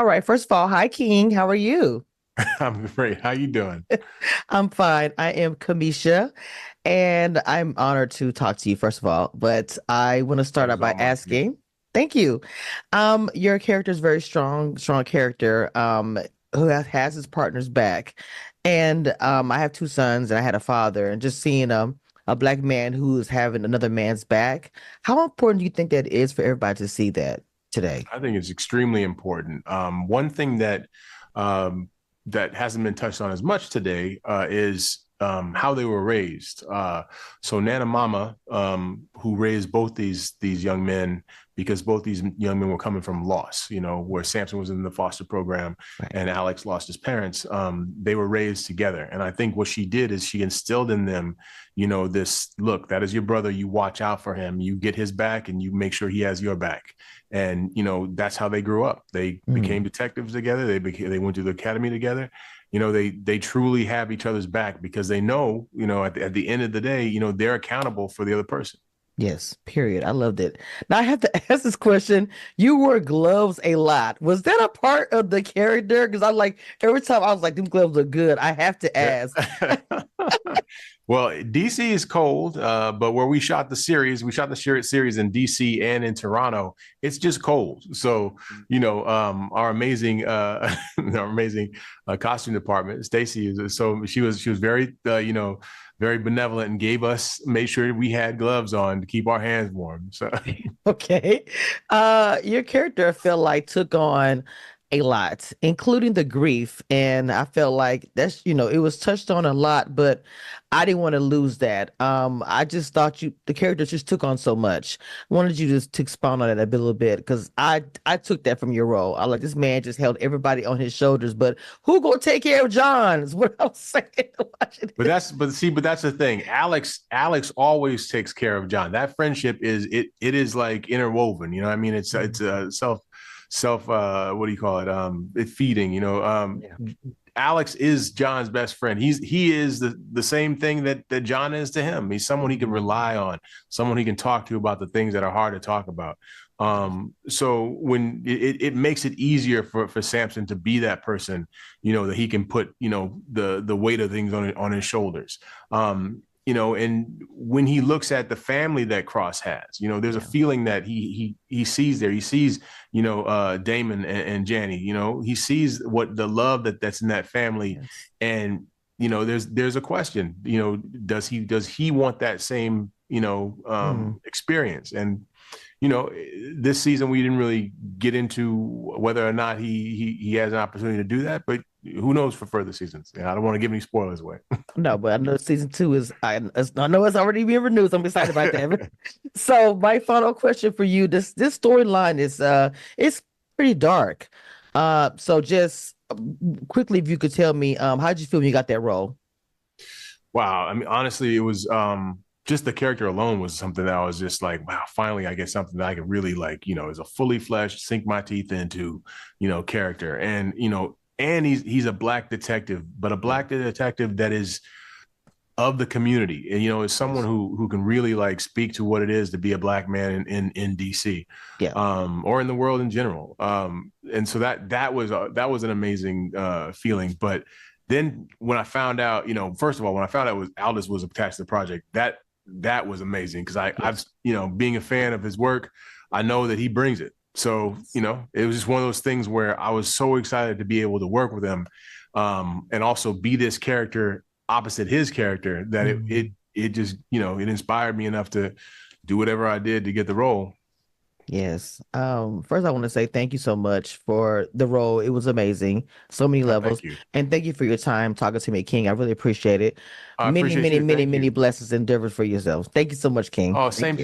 All right. First of all, hi, King. How are you? I'm great. How you doing? I'm fine. I am Kamisha, and I'm honored to talk to you, first of all. But I want to start out Pleasure's by all mine, Kamisha. asking, thank you. Your character is very strong, strong character, who has his partner's back. And I have two sons, and I had a father, and just seeing a black man who is having another man's back, how important do you think that is for everybody to see that today? I think it's extremely important. One thing um, that hasn't been touched on as much today is how they were raised. So Nana Mama, who raised both these young men, because both these young men were coming from loss. Where Samson was in the foster program Right. and Alex lost his parents. They were raised together, and I think what she did is she instilled in them, this look. That is your brother. You watch out for him. You get his back, and you make sure he has your back. And that's how they grew up. They became Mm. detectives together. They went to the academy together. They truly have each other's back because they know, at the end of the day, they're accountable for the other person. Yes, period. I loved it. Now I have to ask this question. You wore gloves a lot. Was that a part of the character? Because I like every time I was like, them gloves are good. I have to Yeah. ask. Well, DC is cold, but where we shot the series in DC and in Toronto. It's just cold. So, our amazing, our amazing costume department, Stacy, so she was very, very benevolent and made sure we had gloves on to keep our hands warm. So, Okay. Your character I felt like took on a lot, including the grief. And I felt like it was touched on a lot, but I didn't want to lose that. I just thought the character just took on so much. Wanted you to expound on it a little bit because I took that from your role. I like this man just held everybody on his shoulders, but who gonna take care of John is what I was saying. watching it. but that's the thing. Alex always takes care of John. That friendship is like interwoven. I mean, it's Mhm. self what do you call it? It feeding. Yeah. Alex is John's best friend. He is the same thing that John is to him. He's someone he can Mhm. rely on, someone he can talk to about the things that are hard to talk about. Yes. So when it makes it easier for Samson to be that person, that he can put, the weight of things on his shoulders. And when he looks at the family that Cross has, there's a Yeah. feeling that he sees there. He sees, Damon and Janny. He sees what the love that's in that family, Yes. and there's a question. Does he want that same Mm. experience? And this season we didn't really get into whether or not he has an opportunity to do that, but who knows for further seasons? I don't want to give any spoilers away. No, but I know season two I know it's already being renewed, so I'm excited about that. So my final question for you, this storyline is it's pretty dark. So just quickly, if you could tell me, how'd you feel when you got that role? Wow. I mean, honestly, it was just the character alone was something that I was just like, wow, finally I get something that I could really like, is a fully fleshed, sink my teeth into, character. And he's a black detective, but a Yeah. black detective that is of the community. And is someone Yes. who can really like speak to what it is to be a black man in DC, Yeah. or in the world in general. And so that was an amazing feeling. But then when I found out, first of all, when I found out was Aldous was attached to the project, that was amazing because I've Yes. being a fan of his work, I know that he brings it. So Yes. it was just one of those things where I was so excited to be able to work with him, and also be this character opposite his character that it it Mhm. it just it inspired me enough to do whatever I did to get the role. Yes. First I want to say thank you so much for the role. It was amazing. So many levels. Thank you. And thank you for your time talking to me, King. I really appreciate it. I Many, appreciate many, you. many, Thank many you. blessings and endeavors for yourself. Thank you so much, King. Oh, Thank same to you. you.